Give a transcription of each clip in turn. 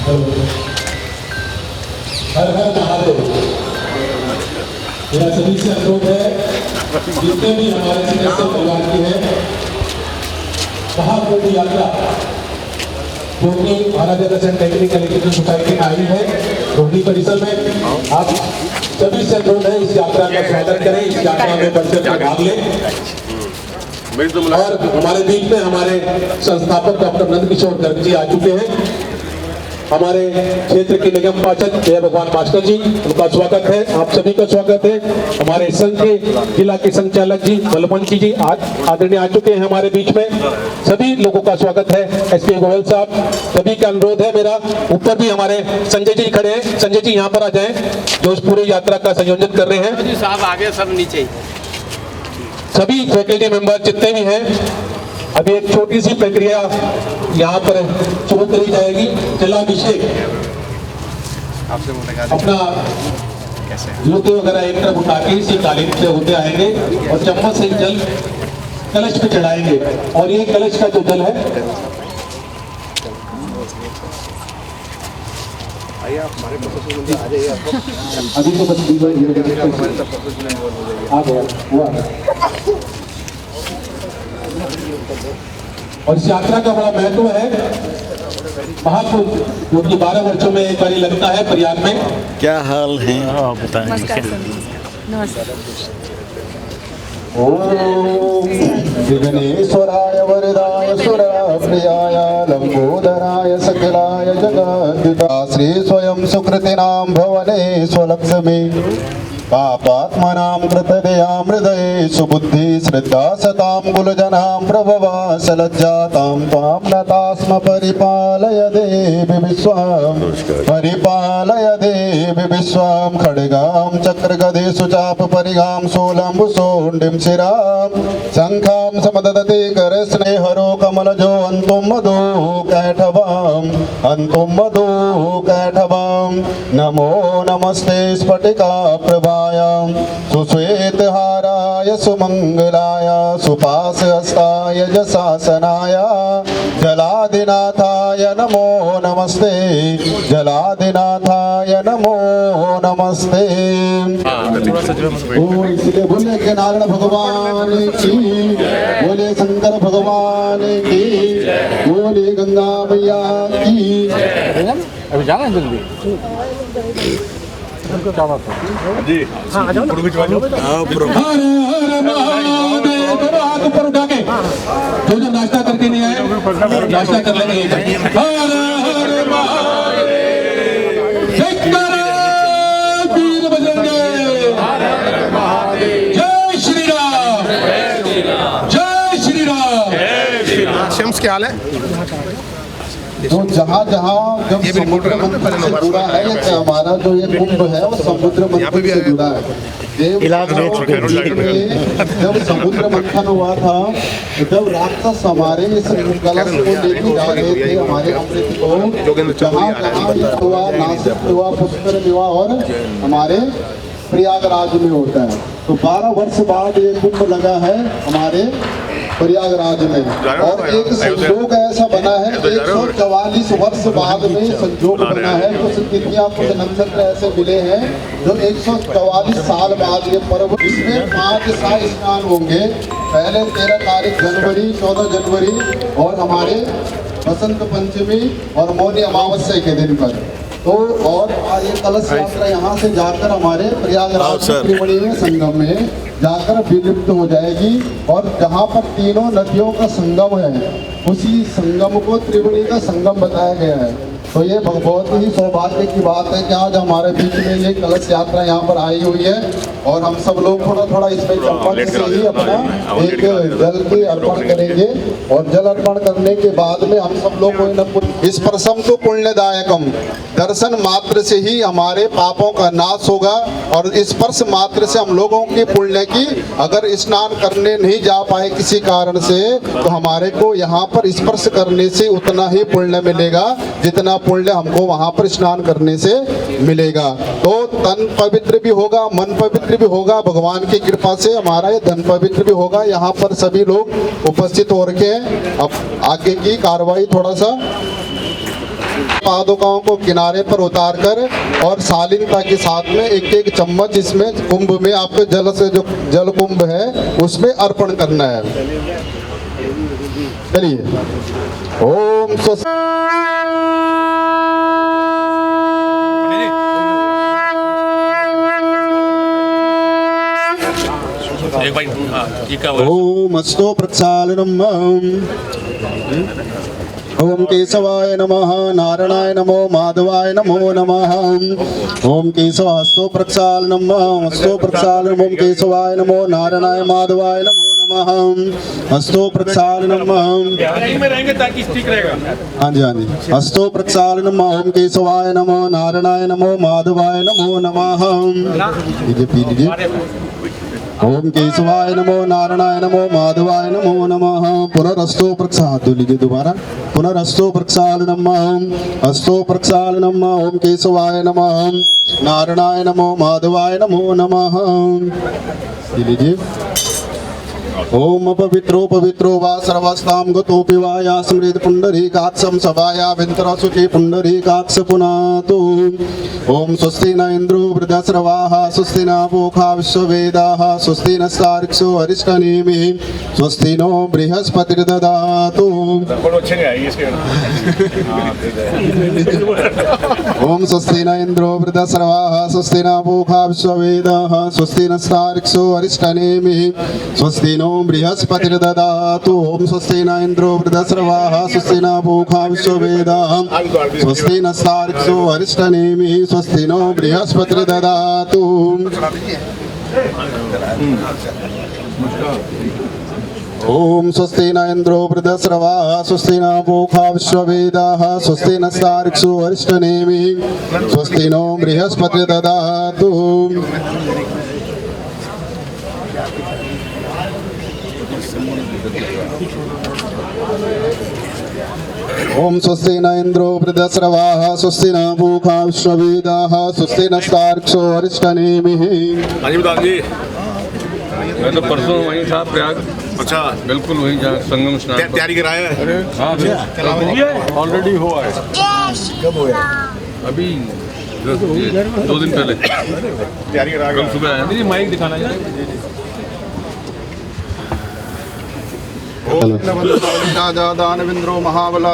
हर हर महादेव। मेरा सभी से अनुरोध है, जितने भी हमारे सदस्य परिवार के हैं, महाकुंभ यात्रा जो कि महाराजा दर्शन टेक्निकल एजुकेशन सोसाइटी में आई है रोहिणी परिसर में, आप सभी से अनुरोध है इस यात्रा का स्वागत करें, इस यात्रा में बढ़-चढ़ कर भाग लें। और हमारे बीच में हमारे संस्थापक डॉक्टर नंदकिशोर गर्ग जी आ चुके हैं, हमारे क्षेत्र के निगम पार्षद जय भगवान मास्टर जी, उनका स्वागत है, आप सभी का स्वागत है। हमारे संघ के जिला के संचालक जी बलवंती जी आदरणीय आ चुके हैं हमारे बीच में, सभी लोगों का स्वागत है। एसपी गोयल साहब, सभी का अनुरोध है मेरा। ऊपर भी हमारे संजय जी खड़े हैं, संजय जी यहाँ पर आ जाएं, जो इस पूरी यात्रा का संयोजन कर रहे हैं। साहब आगे, सब नीचे। सभी फैकल्टी मेंबर जितने भी हैं, अभी एक छोटी सी प्रक्रिया यहाँ पर शुरू करी जाएगी। जलाभिषेक अपना जूते वगैरह एक तरफ उठा के इसी कालीन से होते आएंगे और चम्मच से जल कलश पे चढ़ाएंगे। और ये कलश का जो जल है, अभी तो बस आ गया हुआ। और इस यात्रा का बड़ा महत्व है। महाकुंभ जो कि 12 वर्षों में एक बारी लगता है प्रयाग में। क्या हाल है बताएं। ओम विघ्नेश्वराय वरदाय सुरप्रियाय लंबोदराय सकलाय जगद्दिता श्री स्वयं सुकृतिनां भवने स्वलक्ष्मी पापात्मनां कृतदयां हृदये सुबुद्धि श्रद्धा सतां कुलजनां प्रभवा सलज्जातां त्वां नतास्म परिपालय देवि विश्वां खड्गां चक्रगदे सुचाप परिगां शूलम्बुशोण्डिं शिरां शङ्खां समददति करस्नेहरो कमलजो अन्तं मधु कैठवां नमो नमस्ते स्फटिका प्रभा सुश्वेतहाराय सुमंगलाय सुपाशहस्ताय जशासनाय जलादिनाथाय नमो नमस्ते इसलिए बोले के नारायण भगवान की, बोले शंकर भगवान की, बोले गंगा मैया की। अभी जाना है जल्दी क्या बात है जी? हाँ आ जाओ ना। हर हर महादेव, हाथ ऊपर उठा के जो नाश्ता करके नहीं आए नाश्ता कर लेंगे। हर हर महादेव, वीर बजरंगे, जय श्री राम, जय श्री राम। शम्स क्या हाल है? तो जहाँ जहाँ जब समुद्र मंथन से जुड़ा है, या हमारा जो ये कुंभ है वो समुद्र मंथन से जुड़ा है। जब समुद्र मंथन हुआ था, जब राक्षस हमारे इस कलश को लेके जा रहे थे, हमारे अमृत को, जहाँ जहाँ हुआ, नासिक हुआ, पुष्कर हुआ और हमारे प्रयागराज में होता है। तो 12 वर्ष बाद ये कुंभ लगा है हमारे प्रयागराज में। और एक संजोग ऐसा बना है, 144 वर्ष बाद में संजोग बना है। कुछ तिथियां, कुछ नक्षत्र ऐसे मिले हैं जो 144 साल बाद ये पर्व, इसमें 5 शाही स्नान होंगे। पहले 13 तारीख जनवरी, 14 जनवरी और हमारे बसंत पंचमी और मौनी अमावस्या के दिन पर। तो और ये कलश यात्रा यहाँ से जाकर हमारे प्रयागराज त्रिवेणी में संगम में जाकर विलुप्त हो जाएगी। और जहाँ पर तीनों नदियों का संगम है, उसी संगम को त्रिवेणी का संगम बताया गया है। तो ये बहुत ही सौभाग्य की बात है कि आज हमारे बीच में ये कलश यात्रा यहाँ पर आई हुई है। और हम सब लोग थोड़ा थोड़ा इसमें चंपक से ही अपना एक जल की अर्पण करेंगे। और जल अर्पण करने के बाद में हम सब लोग इस प्रसम तो पुण्यदायकम, दर्शन मात्र से ही हमारे पापों का नाश होगा। और स्पर्श मात्र से हम लोगों की पुण्य की, अगर स्नान करने नहीं जा पाए किसी कारण से, तो हमारे को यहाँ पर स्पर्श करने से उतना ही पुण्य मिलेगा जितना पुण्य हमको वहाँ पर स्नान करने से मिलेगा। तो तन पवित्र भी होगा, मन पवित्र भी होगा, भगवान की कृपा से हमारा ये धन पवित्र भी होगा। यहाँ पर सभी लोग उपस्थित हो रखे हैं। अब आगे की कार्रवाई थोड़ा सा पादुकाओं को किनारे पर उतार कर और शालीनता के साथ में एक एक चम्मच इसमें कुंभ में आपके जल से जो जल कुंभ है उसमें अर्पण करना है। चलिए ओम स्वस्ति। एक भाई हाँ ये क्या हुआ? ओम अस्तो प्रक्षालनम ओम केशवाय नमः नारायणाय नमो माधवाय नमो नमः। ओम केशवास्तो प्रक्षालनम अस्तो प्रक्षालनम ओम केशवाय नमो नारायणाय माधवाय नमो नमः। अस्तो प्रक्षालनम में रहेंगे ताकि ठीक रहेगा। हाँ जी हाँ जी। अस्तो प्रक्षालनम ओम केशवाय नमो नारायणाय नमो माधवाय नमो नमः। लीजिए पी लीजिए। ओम केशवाय नमो नारायणाय नमो माधवाय नमो नमः। पुनरस्तो प्रक्षाल लीजिए दोबारा। पुनरस्तो प्रक्षालनम अस्तो प्रक्षालनम ओम केशवाय नमः नारायणाय नमो माधवाय नमो नमः। लीजिए। ओम पवित्रो पवित्रो वा सर्वस्तां गतोऽपि वा या स्मृत पुण्डरीकाक्षं सभाया विन्तरसुखी पुण्डरीकाक्ष पुनातु। ओम स्वस्ति न इन्द्रो वृद्धश्रवाः स्वस्ति न पूषा विश्ववेदाः स्वस्ति नस्तार्क्ष्यो अरिष्टनेमिः स्वस्ति नो बृहस्पतिर्ददातु। ओम स्वस्ति न इन्द्रो वृद्धश्रवाः स्वस्ति न पूषा विश्ववेदाः स्वस्ति नस्तार्क्ष्यो अरिष्टनेमिः स्वस्ति नो बृहस्पतिर्ददातु। ओम स्वस्ति न इन्द्रो वृद्धश्रवाः स्वस्ति न पूषा विश्ववेदाः स्वस्ति नस्तार्क्ष्यो अरिष्टनेमिः स्वस्ति नो बृहस्पतिर्ददातु। ओम स्वस्ति न इन्द्रो वृद्धश्रवाः स्वस्ति न पूषा विश्ववेदाः स्वस्ति नस्तार्क्ष्यो अरिष्टनेमिः स्वस्ति नो बृहस्पतिर्ददातु। ओम स्वस्ति न इन्द्रो वृद्धश्रवाः स्वस्ति न पूषा विश्ववेदाः स्वस्ति नस्तार्क्ष्यो अरिष्टनेमिः। हाँ जी बता जी। मैं तो परसों वहीं था प्रयाग। अच्छा बिल्कुल वहीं जहाँ संगम स्नान तैयारी कराया है। हाँ ऑलरेडी हुआ है। कब हुआ? अभी 2 दिन पहले तैयारी करा कल सुबह आया। नहीं माइक दिखाना है।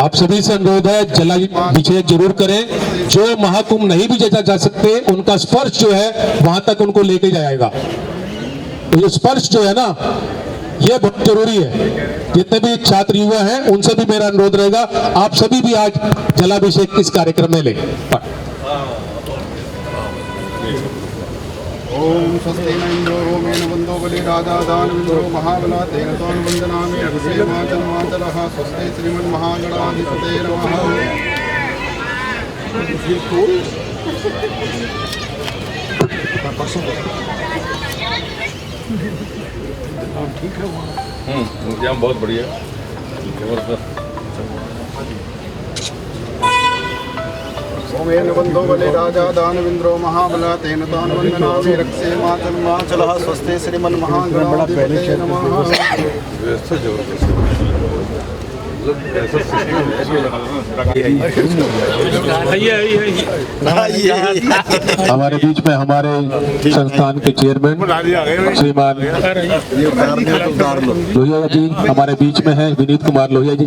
आप सभी से अनुरोध है जलाभिषेक जरूर करें। जो महाकुंभ नहीं भी जा सकते उनका स्पर्श जो है वहां तक उनको लेके जाएगा। तो ये स्पर्श जो है ना ये बहुत जरूरी है। जितने भी छात्र युवा हैं उनसे भी मेरा अनुरोध रहेगा आप सभी भी आज जलाभिषेक इस कार्यक्रम में लें। ओम स्वस्ति न इन्द्रो रोमेण वन्दो बलि राजा दानवेन्द्रो महाबला तेन त्वां वन्दनामि अभिषेमाचलमाचलः स्वस्ति श्रीमन्महागणाधिपते नमः। एग्जाम बहुत बढ़िया जबरदस्त। ओमेन वन्दो बलि राजा दानवेन्द्रो महाबला तेन तां वन्दनामि रक्षेमाचलमाचलः स्वस्ति श्रीमन्महागणाधिपते नमः। व्यवस्था जबरदस्त। हमारे बीच में हमारे संस्थान के चेयरमैन श्रीमान लोहिया जी हमारे बीच में है। विनीत कुमार लोहिया जी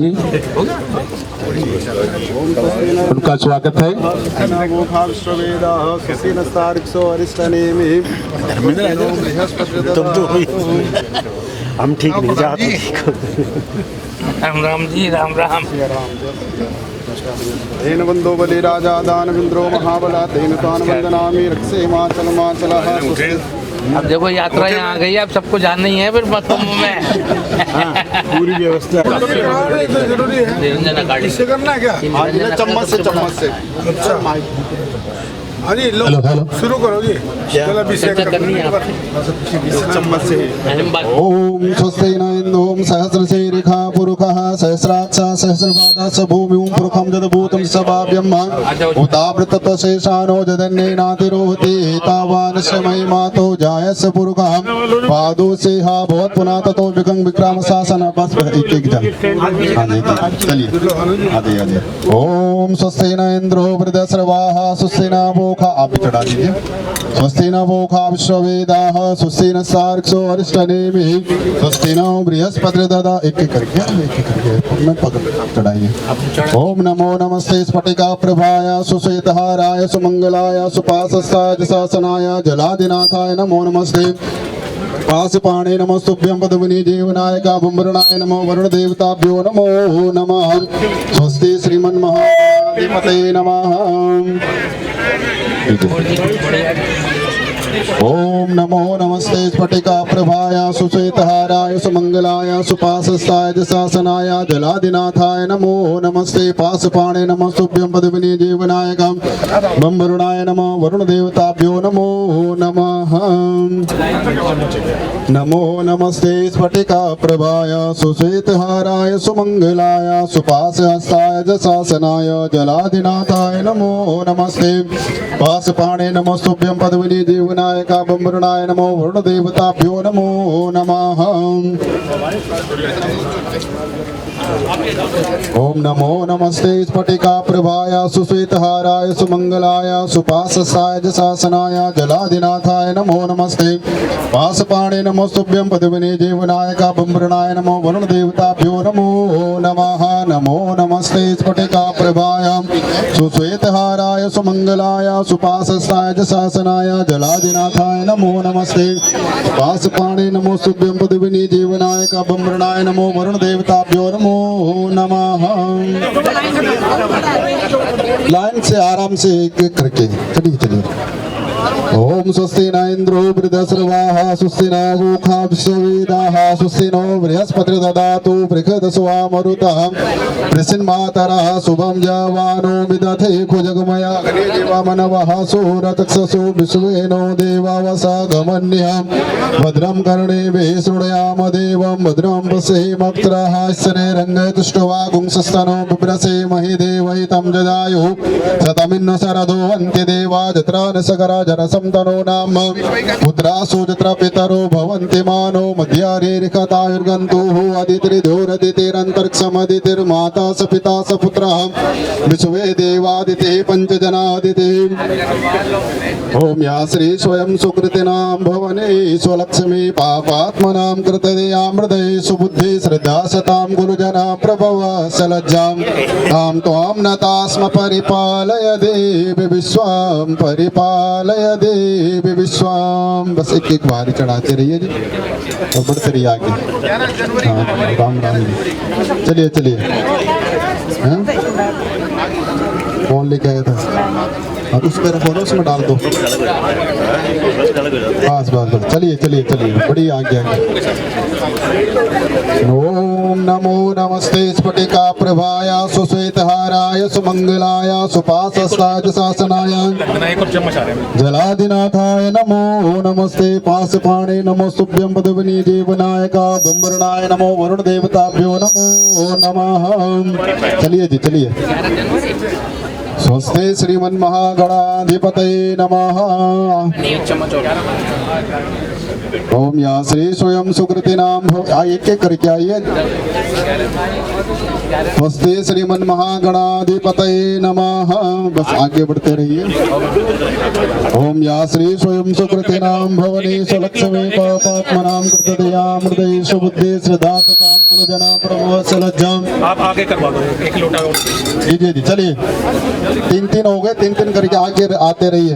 उनका स्वागत है। हम ठीक नहीं जाते। राम राम जी राम राम। तेन वन्दो बलि राजा दानवेन्द्रो महाबला तेन तां वन्दनामि रक्षेमाचलमाचलः। अब देखो यात्रा यहाँ आ गई है। अब सबको जानना ही है फिर कुंभ में। पूरी व्यवस्था जरूरी है। निरंजन गाड़ी इससे करना है क्या? चम्मच से। हाँ जी लो हेलो हेलो शुरू करो जी चलो अभिषेक चर्चा करनी है चम्मच से ओम स्वस्ति न इंदोम सहस्रशीरिखा पुरुषः सहस्राक्ष सहस्रपादः भूमिं पुरुषं जदभूतं सभाव्यम् उतावृतत्वशेषानो जदन्नेनातिरोहति तावान् महिमातो जायस्य पुरुषः पादो से हा भवत् पुनः ततो विकं विक्रम शासन बस एक एक जन हाँ जी चलिए आदि ओम स्वस्ति न इंद्रो वृद्धस्रवाः स्वस्ति न वोखा आप भी चढ़ा दीजिए स्वस्ति न वोखा विश्ववेदाः स्वस्ति न सार्क्ष्यो अरिष्टनेमि स्वस्ति न बृहस्पति ददा एक एक करके मैं पकड़ चढ़ाइए ओम नमो नमस्ते स्फटिका प्रभाय सुश्वेतहाराय सुमंगलाय सुपासस्ताय शासनाय जलादिनाथाय नमो नमस्ते पाशपाणे नमस्तुभ्यं पद्मिनी जीवनायका बुम्बरणाय नमो वरुण देवताभ्यो नमो नमः स्वस्ति श्रीमन्महाधिपते नमः ओम नमो नमस्ते स्फटिका प्रभाय सुश्वेतहाराय सुमंगलाय सुपासस्ताय शासनाय जलादिनाथाय नमो नमस्ते पाशपाणे नमस्तुभ्यं पद्मिनी जीवनायका बुम्बरणाय नमो वरुण देवताभ्यो नमो नमः नमो नमस्ते स्फटिका प्रभाय सुश्वेतहाराय सुमंगलाय सुपासहस्ताय शासनाय जलादिनाथाय नमो नमस्ते पाशपाणे नमस्तुभ्यं पद्मिनी जीवनायका बुम्बरणाय नमो वरुण देवताभ्यो नमो नमः ओम नमो नमस्ते स्फटिका प्रभाय सुश्वेतहाराय सुमंगलाय सुपासस्ताय शासनाय जलादिनाथाय नमो नमस्ते पाशपाणे नमस्तुभ्यं पद्मिनी जीवनायका बुम्बरणाय नमो वरुण देवताभ्यो नमो नमः नमो नमस्ते स्फटिका प्रभाय सुश्वेतहाराय सुमंगलाय सुपासस्ताय शासनाय जलादिनाथाय नमो नमस्ते पाशपाणे नमस्तुभ्यं पद्मिनी जीवनायका बुम्बरणाय नमो वरुण देवताभ्यो नमो नमः लाइन से आराम से एक एक करके चलिए चलिए ओम स्वस्ति न इंद्रो वृद्धस्रवाः स्वस्ति न वोखा विश्ववेदाः स्वस्ति नो बृहस्पति ददातु बृहदस्वा मरुतः प्रसिन्मातरः शुभं जवानो विदधे खुजगमया अग्ने देवा मनवः सूरतक्षसो विश्वेनो देवावसा गमन्यः भद्रं कर्णेभिः शृणुयाम देवं भद्रं पश्येमक्षरः स्ने रङ्गे तुष्टवा गुंसस्तनो बिभ्रसे महि देवहितं जदायुः शतमिन्न शरदो अन्त्यदेवा जत्रा न सकरा जनसं तनो नाम पुत्रासु जत्र पितरो भवन्ति मानो मध्यारेरिखतायुर्गन्तुः अदितिर्धोरदितिरन्तरिक्षमदितिर्माता स पिता स पुत्रः विश्वे देवादितिः पञ्चजनादितिः ओम या श्री स्वयं सुकृतिनां भवने स्वलक्ष्मी पापात्मनां कृतदयामृदये सुबुद्धि श्रद्धा सतां गुरुजना प्रभव सलज्जां तां त्वां नतास्म परिपालय देवी विश्वां परिपालय देवी विश्वाम बस एक एक बार चढ़ाते रहिए जी और बढ़ते रहिए आगे हाँ राम राम जी चलिए चलिए कौन लेके आया था और उस पर फोटो उसमें डाल दो बस बस बस चलिए चलिए चलिए बड़ी आगे आगे ओम नमो नमस्ते स्फटिका प्रभाय सुश्वेतहाराय सुमंगलाय सुपासस्ताय शासनाय जलादिनाथाय नमो नमस्ते पाशपाणे नमस्तुभ्यं पद्मिनी जीवनायका बुम्बरणाय नमो वरुण देवताभ्यो नमो नमः चलिए जी चलिए स्वस्ति श्रीमन्महागणाधिपतये नमः ओम या श्री स्वयं सुकृतिनां एक एक करके आइए स्वस्ति श्रीमन्महागणाधिपतये नमः बस आगे बढ़ते रहिए ओम या श्री स्वयं सुकृतिनां भवने स्वलक्ष्मी पापात्मनां कृतदयामृदये सुबुद्धि श्रद्धा सतां कुलजना प्रभवसलज्जां आप आगे करवा दो एक लोटा और जी चलिए तीन तीन हो गए तीन तीन करके आगे आते रहिए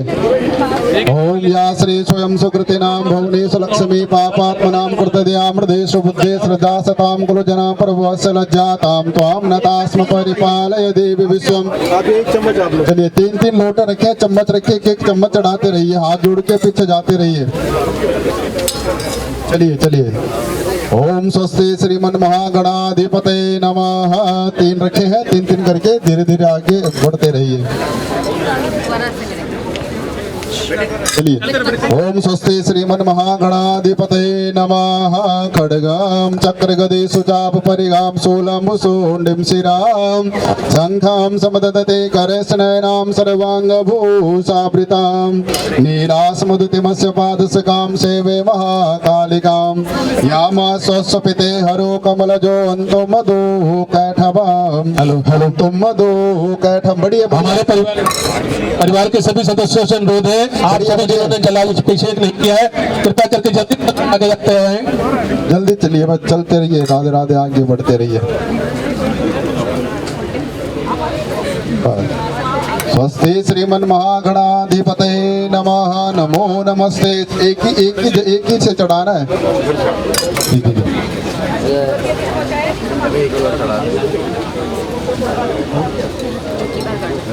ओम या श्री स्वयं सुकृतिनां भवने स्वलक्ष्मी पापात्मनां कृतदयामृदये सुबुद्धि श्रद्धा सतां कुलजना प्रभवसलज्जां त्वां नतास्म परिपालय देवी विश्वम एक चम्मच आप लो चलिए तीन तीन लोटे रखे चम्मच रखे एक एक चम्मच चढ़ाते रहिए हाथ जोड़ के पीछे जाते रहिए चलिए चलिए ओम स्वस्ति श्रीमन्महागणाधिपतये नमः तीन रखे हैं तीन तीन करके धीरे धीरे आगे बढ़ते रहिए चलिए। ओम स्वस्ति श्रीमन महागणाधिपतये नमः। खड्गम चक्र गदे सुचाप परिगाम शूलम सुंडिम शिराम शंखम समददते करस्नयनाम सर्वांग भूषावृताम नीलासमुदितमस्य पादसकाम सेवे महाकालिकाम यामा स्वस्वपिते हरो कमलजो अंतो मधु कैठवाम हेलो तुम मधु कैठम। बढ़िया हमारे परिवार के सभी सदस्यों से अनुरोध है, आप सभी जिन्होंने जलाभिषेक नहीं किया है कृपया करके जल्दी आगे जाते हैं। जल्दी चलिए, बस चलते रहिए, राधे राधे आगे बढ़ते रहिए। स्वस्ति श्रीमन महागणाधिपतये नमः। नमो नमस्ते। एक ही से चढ़ाना है। ठीक है।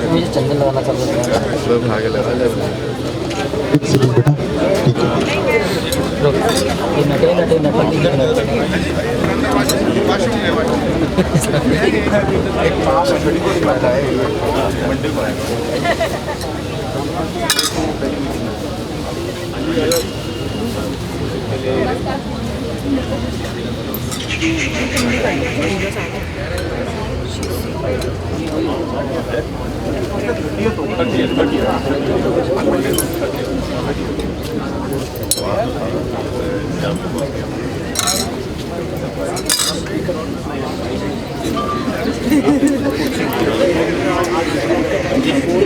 मुझे चंदन लगाना चालू एक सेकंड बेटा, ठीक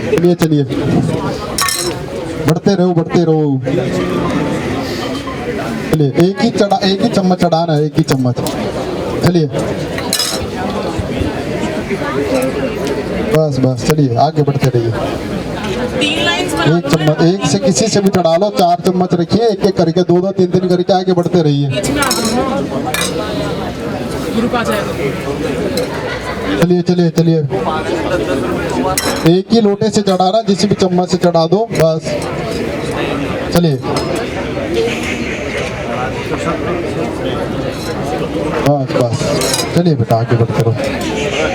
चलिए चलिए, बढ़ते रहो बढ़ते रहो। चलिए, एक ही चम्मच चढ़ाना है, एक ही चम्मच। चलिए बस बस, चलिए आगे बढ़ते रहिए। एक चम्मच, एक से किसी से भी चढ़ा लो, 4 चम्मच रखिए, एक एक करके 2-2 3-3 करके आगे बढ़ते रहिए। चलिए चलिए चलिए, एक ही लोटे से चढ़ाना, जिस भी चम्मच से चढ़ा दो बस। चलिए बस बस, चलिए बेटा आगे बढ़ते रहो।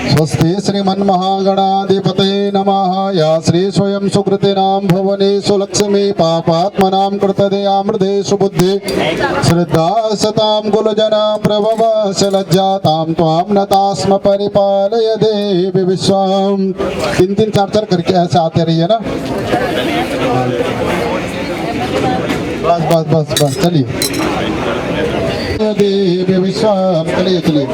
स्वस्ति श्रीमन महागणाधिपतये नमः। या श्री स्वयं सुकृतिनां भुवनेषु लक्ष्मी पापात्मनां कृतदयामृतेषु बुद्धि श्रद्धा सतां कुलजना प्रभवश लज्जातां त्वां नतास्म परिपालय देवी विश्वाम। 3-3 4-4 करके ऐसे आते रहिए ना। बस बस बस बस, चलिए देवी विश्वाम। चलिए चलिए,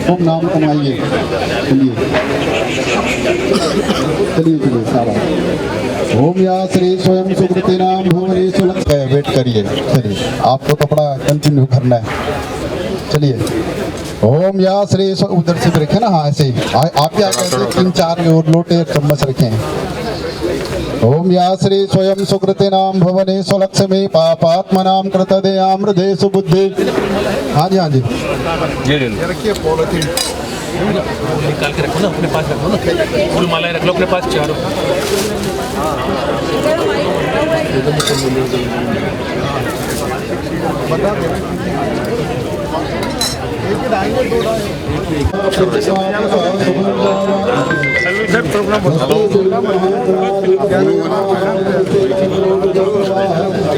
खूब नाम कमाइए। चलिए चलिए चलिए सारा। ओम या श्री स्वयं सुकृति नाम भुवनेषु लक्ष्मी। वेट करिए, चलिए आपको कपड़ा कंटिन्यू करना है। चलिए ओम या श्री उधर से रखे ना, हाँ ऐसे ही आप क्या कहते हैं, 3-4 लोटे चम्मच रखे हैं। ओम या श्री स्वयं सुकृति नाम भुवनेषु लक्ष्मी पापात्मनां कृतदयामृतेषु बुद्धि। हाँ जी हाँ जी, रखिए पॉलिथीन निकाल के रखो ना, अपने पास रखो ना, फूल मालाएं रख लो अपने पास चारों। बता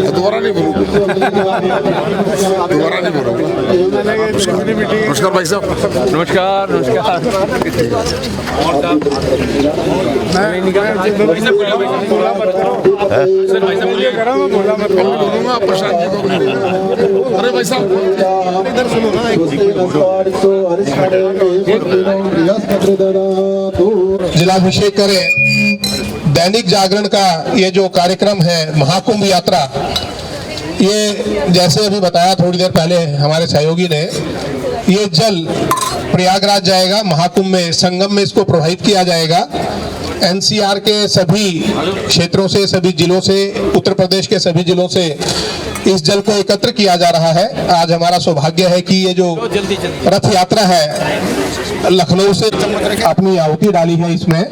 दोबारा नहीं बोलूँगा, दोबारा नहीं बोलूँगा। नमस्कार भाई साहब। नमस्कार नमस्कार। बोलूँगा प्रशांत जी को। अरे भाई साहब इधर सुनो ना, जलाभिषेक करें। दैनिक जागरण का ये जो कार्यक्रम है महाकुंभ यात्रा, ये जैसे अभी बताया थोड़ी देर पहले हमारे सहयोगी ने, ये जल प्रयागराज जाएगा, महाकुंभ में संगम में इसको प्रवाहित किया जाएगा। एनसीआर के सभी क्षेत्रों से, सभी जिलों से, उत्तर प्रदेश के सभी जिलों से इस जल को एकत्र किया जा रहा है। आज हमारा सौभाग्य है कि ये जो रथ यात्रा है लखनऊ से अपनी आहुति डाली है। इसमें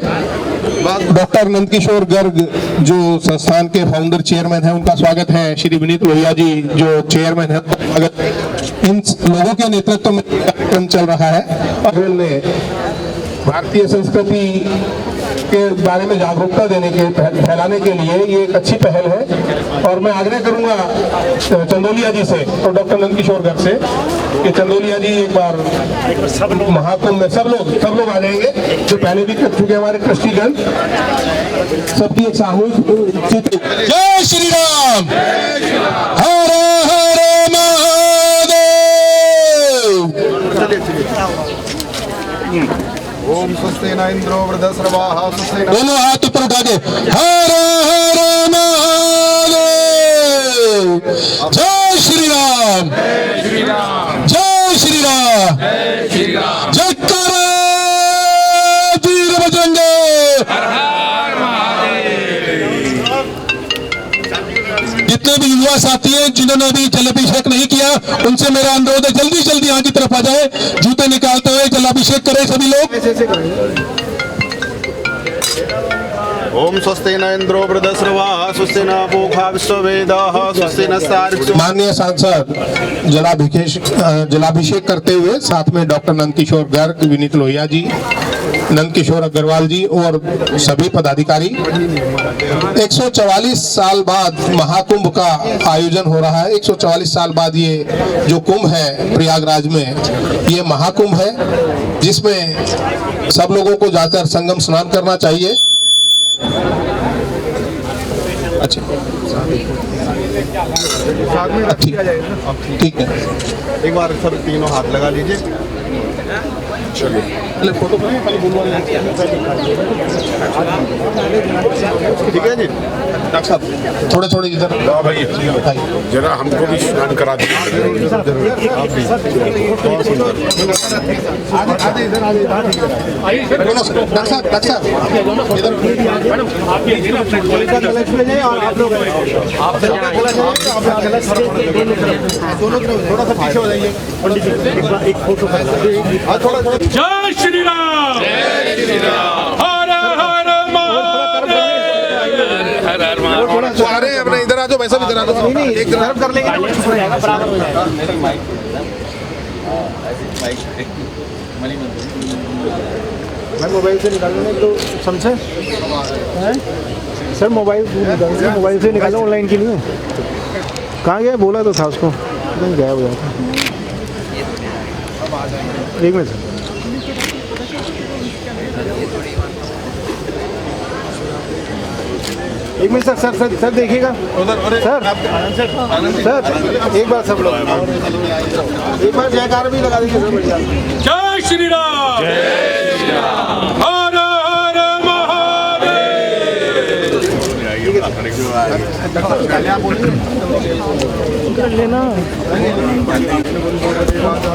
डॉक्टर नंदकिशोर गर्ग जो संस्थान के फाउंडर चेयरमैन हैं, उनका स्वागत है। श्री विनीत लोहिया जी जो चेयरमैन है, इन लोगों के नेतृत्व में कार्यक्रम चल रहा है। और भारतीय संस्कृति के बारे में जागरूकता देने के फैलाने के लिए ये एक अच्छी पहल है। और मैं आग्रह करूंगा चंदोलिया जी से और डॉक्टर नंदकिशोर गर्ग से कि चंदोलिया जी एक बार महाकुंभ में सब लोग आ जाएंगे, जो पहले भी कर चुके हमारे ट्रस्टीगण, सबकी एक सामूहिक चित्र। जय श्री राम, हर हर महादेव। ओम स्वस्तेन इंद्रो वृद्धश्रवाः स्वस्तेन। दोनों हाथ ऊपर उठा के हर हर महादेव। जय श्री राम, जय श्री राम, जय श्री राम, जय श्री राम। जयकारा वीर बजरंगे। जितने भी युवा साथी हैं जिन्होंने अभी जलाभिषेक नहीं किया, उनसे मेरा अनुरोध है जल्दी जल्दी यहाँ की तरफ आ जाए, जूते निकालते हुए जलाभिषेक करें सभी लोग। ओम स्वस्तेन इंद्रो वृद्धश्रवाः स्वस्तेन पूषा विश्ववेदाः स्वस्तेन सार्क्ष्य। माननीय सांसद जलाभिषेक करते हुए साथ में डॉक्टर नंदकिशोर गर्ग, विनीत लोहिया जी, नंदकिशोर अग्रवाल जी और सभी पदाधिकारी। 144 साल बाद महाकुंभ का आयोजन हो रहा है। 144 साल बाद ये जो कुंभ है प्रयागराज में, ये महाकुंभ है जिसमें सब लोगों को जाकर संगम स्नान करना चाहिए। अच्छा, ठीक है। एक बार सर तीनों हाथ लगा लीजिए। चलिए फोटो ठीक है जी। डॉक्टर साहब थोड़े थोड़े इधर भाई जरा हमको भी स्नान करा दीजिए। डॉक्टर साहब थोड़ा सा पीछे हो जाइए। एक फोटो जय श्री राम, जय श्री राम, हर हर महादेव, हर हर महादेव। अरे अपने इधर आ जाओ, वैसा भी इधर आ जाओ। एक तरफ कर लेंगे हो जाएगा, बराबर हो जाएगा। मैं मोबाइल से निकालने तो समझे सर, मोबाइल से निकालो ऑनलाइन के लिए। कहाँ गया? बोला तो था उसको, गया हो जाता। एक मिनट सर, एक मिनट सर देखिएगा सर एक बार सब लोग एक बार जयकार भी लगा दीजिए सर। बढ़िया। जय श्री राम, जय श्री राम, हर हर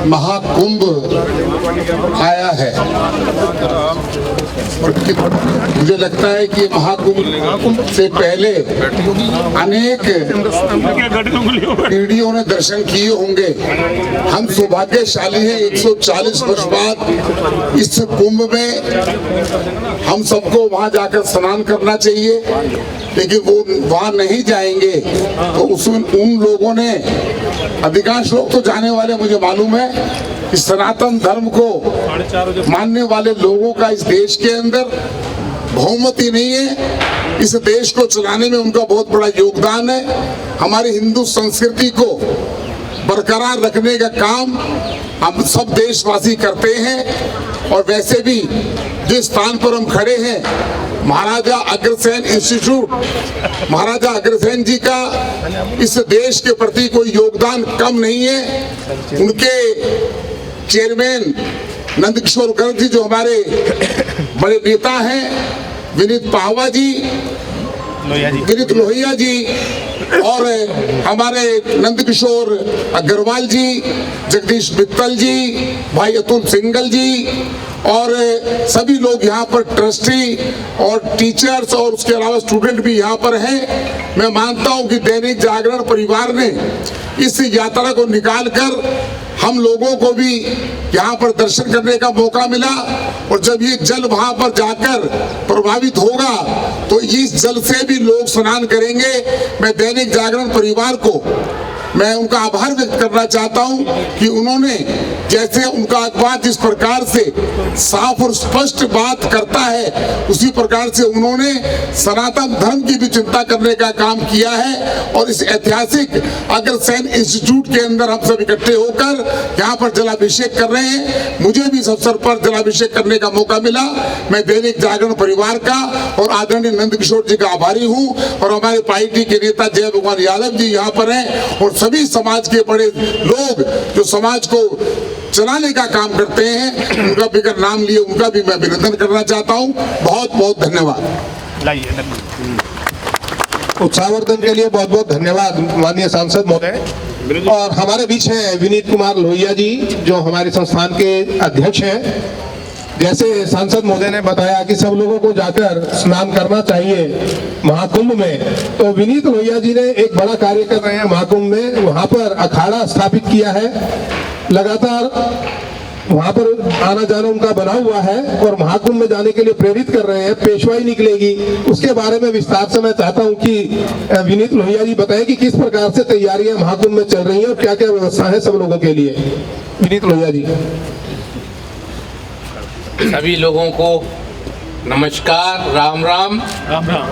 महाकुंभ आया है और मुझे लगता है कि महाकुंभ से पहले अनेक पीढ़ियों ने दर्शन किए होंगे। हम सौभाग्यशाली हैं, 140 वर्ष बाद इस कुंभ में हम सबको वहां जाकर स्नान करना चाहिए, लेकिन वो वहां नहीं जाएंगे तो उन लोगों ने, अधिकांश लोग तो जाने वाले मुझे मालूम है, कि सनातन धर्म को मानने वाले लोगों का इस देश के अंदर बहुमति नहीं है। इस देश को चलाने में उनका बहुत बड़ा योगदान है। हमारी हिंदू संस्कृति को बरकरार रखने का काम हम सब देशवासी करते हैं। और वैसे भी जिस स्थान पर हम खड़े हैं, महाराजा अग्रसेन इंस्टीट्यूट, महाराजा अग्रसेन जी का इस देश के प्रति कोई योगदान कम नहीं है। उनके चेयरमैन नंदकिशोर गर्ग जी जो हमारे बड़े नेता हैं, विनीत पाहवा जी, विनीत लोहिया जी और हमारे नंदकिशोर अग्रवाल जी, जगदीश मित्तल जी, भाई अतुल सिंगल जी और सभी लोग यहाँ पर ट्रस्टी और टीचर्स और उसके अलावा स्टूडेंट भी यहाँ पर हैं। मैं मानता हूँ कि दैनिक जागरण परिवार ने इस यात्रा को निकालकर हम लोगों को भी यहाँ पर दर्शन करने का मौका मिला। और जब ये जल वहाँ पर जाकर प्रभावित होगा तो इस जल से भी लोग स्नान करेंगे। मैं दैनिक जागरण परिवार को मैं उनका आभार व्यक्त करना चाहता हूं कि उन्होंने जैसे उनका अखबार जिस प्रकार से साफ और स्पष्ट बात करता है, उसी प्रकार से उन्होंने सनातन धर्म की भी चिंता करने का काम किया है। और इस ऐतिहासिक अग्रसेन इंस्टीट्यूट के अंदर हम सब इकट्ठे होकर यहाँ पर जलाभिषेक कर रहे हैं। मुझे भी इस अवसर पर जलाभिषेक करने का मौका मिला। मैं दैनिक जागरण परिवार का और आदरणीय नंद किशोर जी का आभारी हूँ। और हमारे पार्टी के नेता जय भगवान यादव जी यहाँ पर हैं और सभी समाज के बड़े लोग जो समाज को चलाने का काम करते हैं, उनका बिगड़ नाम लिए उनका भी मैं अभिनंदन करना चाहता हूँ। बहुत बहुत धन्यवाद। उत्साहवर्धन के लिए बहुत बहुत धन्यवाद माननीय सांसद महोदय। और हमारे बीच हैं विनीत कुमार लोहिया जी, जो हमारे संस्थान के अध्यक्ष हैं। जैसे सांसद महोदय ने बताया कि सब लोगों को जाकर स्नान करना चाहिए महाकुंभ में, तो विनीत लोहिया जी ने एक बड़ा कार्य कर रहे हैं महाकुंभ में। वहां पर अखाड़ा स्थापित किया है, लगातार वहां पर आना जाना उनका बना हुआ है और महाकुंभ में जाने के लिए प्रेरित कर रहे हैं। पेशवाई निकलेगी, उसके बारे में विस्तार से मैं चाहता हूं कि विनीत लोहिया जी बताएं कि किस प्रकार से तैयारियां महाकुंभ में चल रही हैं और क्या क्या व्यवस्था है सब लोगों के लिए। विनीत लोहिया जी। सभी लोगों को नमस्कार, राम राम। राम राम।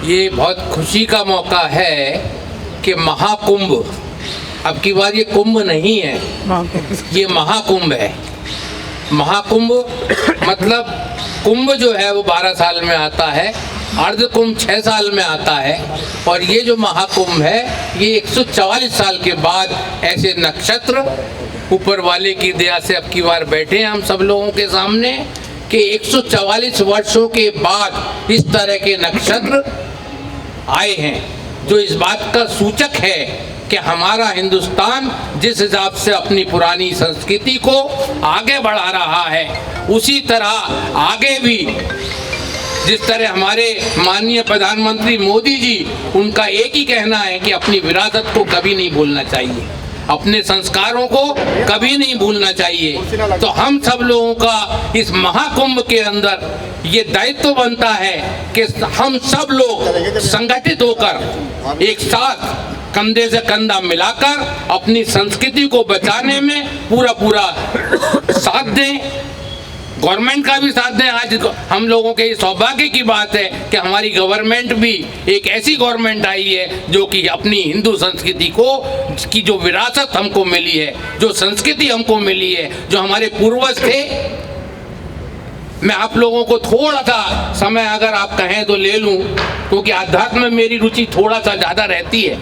ये बहुत खुशी का मौका है कि महाकुंभ, अब की बार ये कुंभ नहीं है, ये महाकुंभ है। महाकुंभ मतलब कुंभ जो है वो 12 साल में आता है, अर्ध कुंभ 6 साल में आता है, और ये जो महाकुंभ है ये 144 साल के बाद ऐसे नक्षत्र ऊपर वाले की दया से अब की बार बैठे हैं हम सब लोगों के सामने कि 144 वर्षों के बाद इस तरह के नक्षत्र आए हैं, जो इस बात का सूचक है कि हमारा हिंदुस्तान जिस हिसाब से अपनी पुरानी संस्कृति को आगे बढ़ा रहा है, उसी तरह आगे भी जिस तरह हमारे माननीय प्रधानमंत्री मोदी जी, उनका एक ही कहना है कि अपनी विरासत को कभी नहीं भूलना चाहिए, अपने संस्कारों को कभी नहीं भूलना चाहिए। तो हम सब लोगों का इस महाकुंभ के अंदर ये दायित्व बनता है कि हम सब लोग संगठित होकर एक साथ कंधे से कंधा मिलाकर अपनी संस्कृति को बचाने में पूरा साथ दें, गवर्नमेंट का भी साथ दें। आज हम लोगों के सौभाग्य की बात है कि हमारी गवर्नमेंट भी एक ऐसी गवर्नमेंट आई है जो कि अपनी हिंदू संस्कृति को की जो विरासत हमको मिली है, जो संस्कृति हमको मिली है, जो हमारे पूर्वज थे। मैं आप लोगों को थोड़ा सा समय अगर आप कहें तो ले लूं, क्योंकि अध्यात्म में मेरी रुचि थोड़ा सा ज़्यादा रहती है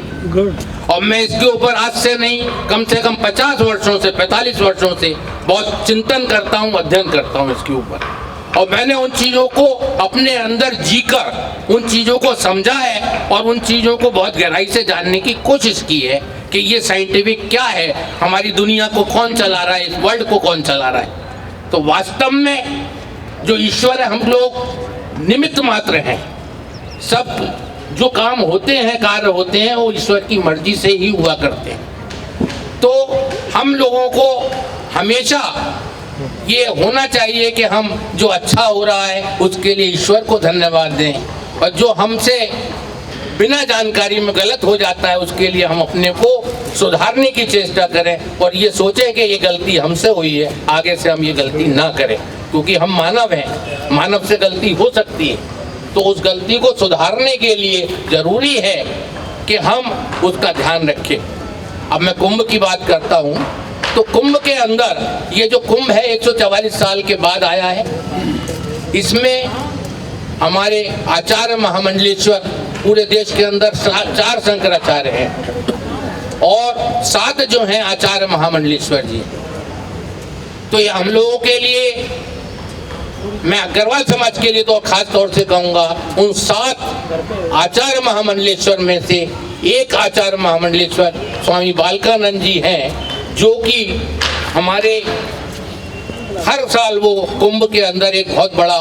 और मैं इसके ऊपर आज से नहीं, कम से कम 50 वर्षों से 45 वर्षों से बहुत चिंतन करता हूँ, अध्ययन करता हूँ इसके ऊपर। और मैंने उन चीज़ों को अपने अंदर जीकर उन चीज़ों को समझा है और उन चीज़ों को बहुत गहराई से जानने की कोशिश की है कि ये साइंटिफिक क्या है, हमारी दुनिया को कौन चला रहा है, इस वर्ल्ड को कौन चला रहा है। तो वास्तव में जो ईश्वर है, हम लोग निमित्त मात्र हैं। सब जो काम होते हैं, कार्य होते हैं, वो ईश्वर की मर्जी से ही हुआ करते हैं। तो हम लोगों को हमेशा ये होना चाहिए कि हम जो अच्छा हो रहा है उसके लिए ईश्वर को धन्यवाद दें, और जो हमसे बिना जानकारी में गलत हो जाता है उसके लिए हम अपने को सुधारने की चेष्टा करें और ये सोचें कि ये गलती हमसे हुई है, आगे से हम ये गलती ना करें, क्योंकि हम मानव हैं, मानव से गलती हो सकती है। तो उस गलती को सुधारने के लिए जरूरी है कि हम उसका ध्यान रखें। अब मैं कुंभ की बात करता हूँ, तो कुंभ के अंदर ये जो कुंभ है 144 साल के बाद आया है। इसमें हमारे आचार्य महामंडलेश्वर, पूरे देश के अंदर 4 शंकराचार्य हैं और 7 जो हैं आचार्य महामंडलेश्वर जी। तो ये हम लोगों के लिए, मैं अग्रवाल समाज के लिए तो खास तौर से कहूँगा, उन 7 आचार्य महामंडलेश्वर में से एक आचार्य महामंडलेश्वर स्वामी बालकानंद जी हैं, जो कि हमारे हर साल वो कुंभ के अंदर एक बहुत बड़ा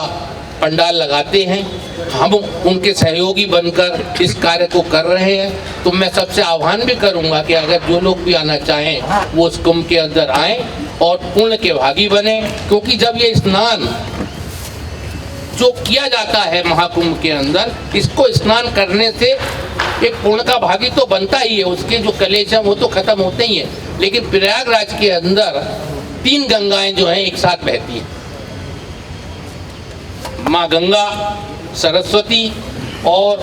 पंडाल लगाते हैं। हम उनके सहयोगी बनकर इस कार्य को कर रहे हैं। तो मैं सबसे आह्वान भी करूंगा कि अगर जो लोग भी आना चाहें वो उस कुंभ के अंदर आएं और पुण्य के भागी बने, क्योंकि जब ये स्नान जो किया जाता है महाकुंभ के अंदर, इसको स्नान करने से एक पुण्य का भागी तो बनता ही है, उसके जो कलेश हैं वो तो खत्म होते ही हैं, लेकिन प्रयागराज के अंदर 3 गंगाएं जो हैं एक साथ बहती हैं, माँ गंगा, सरस्वती और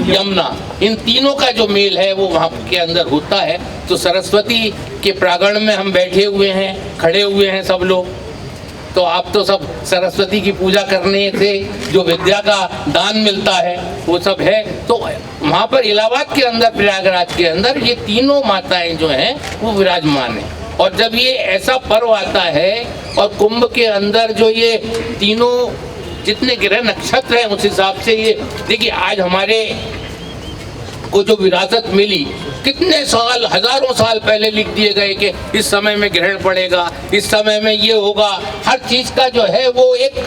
यमुना। इन तीनों का जो मेल है वो वहाँ के अंदर होता है। तो सरस्वती के प्रांगण में हम बैठे हुए हैं, खड़े हुए हैं सब लोग। तो आप तो सब सरस्वती की पूजा करने से जो विद्या का दान मिलता है वो सब है। तो वहाँ पर इलाहाबाद के अंदर, प्रयागराज के अंदर ये तीनों माताएं जो हैं वो विराजमान हैं। और जब ये ऐसा पर्व आता है और कुंभ के अंदर जो ये तीनों जितने ग्रह नक्षत्र हैं उस हिसाब से ये देखिए, आज हमारे को जो विरासत मिली, कितने साल, हजारों साल पहले लिख दिए गए कि इस समय में ग्रहण पड़ेगा, इस समय में ये होगा। हर चीज का जो है वो एक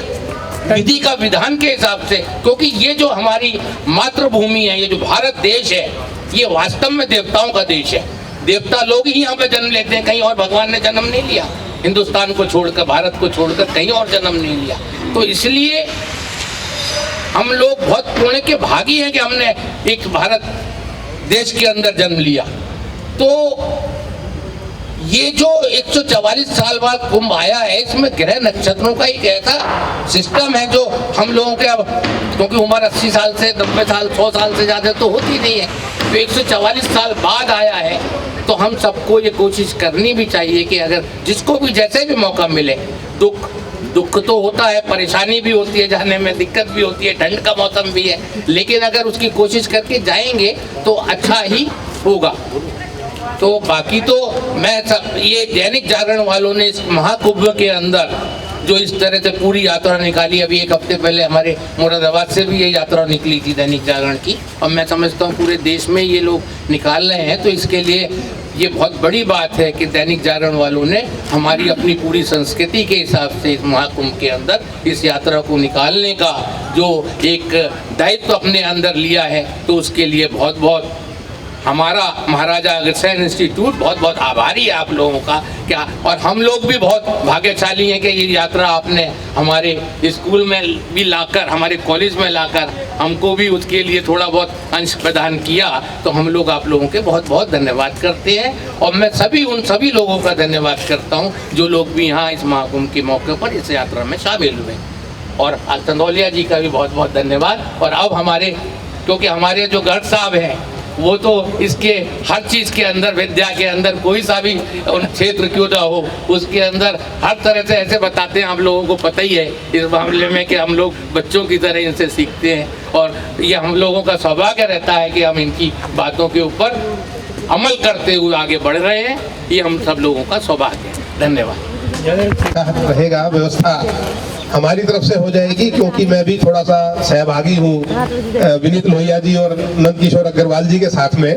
विधि का विधान के हिसाब से, क्योंकि ये जो हमारी मातृभूमि है, ये जो भारत देश है, ये वास्तव में देवताओं का देश है। देवता लोग ही यहाँ पे जन्म लेते हैं, कहीं और भगवान ने जन्म नहीं लिया। हिंदुस्तान को छोड़कर, भारत को छोड़कर कहीं और जन्म नहीं लिया। तो इसलिए हम लोग बहुत पुण्य के भागी हैं कि हमने एक भारत देश के अंदर जन्म लिया। तो ये जो 144 साल बाद कुंभ आया है, इसमें ग्रह नक्षत्रों का एक ऐसा सिस्टम है जो हम लोगों के, अब क्योंकि उम्र 80 साल से 90 साल 100 साल से ज़्यादा तो होती नहीं है, तो 144 साल बाद आया है। तो हम सबको ये कोशिश करनी भी चाहिए कि अगर जिसको भी जैसे भी मौका मिले, दुख तो होता है, परेशानी भी होती है, जाने में दिक्कत भी होती है, ठंड का मौसम भी है, लेकिन अगर उसकी कोशिश करके जाएंगे तो अच्छा ही होगा। तो बाकी तो मैं सब, ये दैनिक जागरण वालों ने इस महाकुंभ के अंदर जो इस तरह से पूरी यात्रा निकाली, अभी 1 हफ्ते पहले हमारे मुरादाबाद से भी ये यात्रा निकली थी दैनिक जागरण की, और मैं समझता हूँ पूरे देश में ये लोग निकाल रहे हैं। तो इसके लिए ये बहुत बड़ी बात है कि दैनिक जागरण वालों ने हमारी अपनी पूरी संस्कृति के हिसाब से इस महाकुंभ के अंदर इस यात्रा को निकालने का जो एक दायित्व अपने अंदर लिया है, तो उसके लिए बहुत बहुत हमारा महाराजा अग्रसेन इंस्टीट्यूट बहुत बहुत आभारी है आप लोगों का। क्या, और हम लोग भी बहुत भाग्यशाली हैं कि ये यात्रा आपने हमारे स्कूल में भी लाकर, हमारे कॉलेज में लाकर हमको भी उसके लिए थोड़ा बहुत अंश प्रदान किया। तो हम लोग आप लोगों के बहुत बहुत धन्यवाद करते हैं। और मैं उन सभी लोगों का धन्यवाद करता हूँ जो लोग भी यहाँ इस महाकुंभ के मौके पर इस यात्रा में शामिल हुए। और चंदौलिया जी का भी बहुत बहुत धन्यवाद। और अब हमारे, क्योंकि हमारे जो गर्ग साहब हैं वो तो इसके हर चीज़ के अंदर, विद्या के अंदर कोई सा भी क्षेत्र क्यों ना हो, उसके अंदर हर तरह से ऐसे बताते हैं, आप लोगों को पता ही है इस मामले में कि हम लोग बच्चों की तरह इनसे सीखते हैं। और ये हम लोगों का सौभाग्य रहता है कि हम इनकी बातों के ऊपर अमल करते हुए आगे बढ़ रहे हैं। ये हम सब लोगों का सौभाग्य है। धन्यवाद। रहेगा व्यवस्था हमारी तरफ से हो जाएगी, क्योंकि मैं भी थोड़ा सा सहभागी हूँ विनीत लोहिया जी और नंद किशोर अग्रवाल जी के साथ में।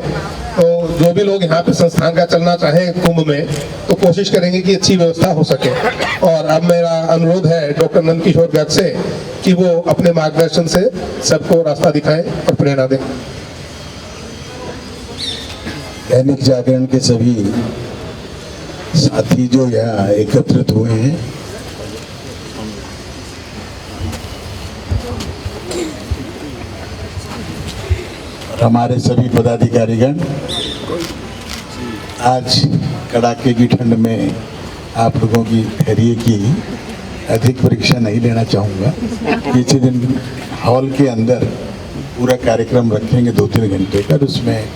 तो जो भी लोग यहाँ पे संस्थान का चलना चाहें कुंभ में, तो कोशिश करेंगे कि अच्छी व्यवस्था हो सके। और अब मेरा अनुरोध है डॉक्टर नंद किशोर गर्ग से कि वो अपने मार्गदर्शन से सबको रास्ता दिखाएं और प्रेरणा दें। दैनिक जागरण के सभी साथी जो यहाँ एकत्रित हुए हैं, हमारे सभी पदाधिकारीगण, आज कड़ाके की ठंड में आप लोगों की धैर्य की अधिक परीक्षा नहीं लेना चाहूँगा। किसी दिन हॉल के अंदर पूरा कार्यक्रम रखेंगे 2-3 घंटे का, उसमें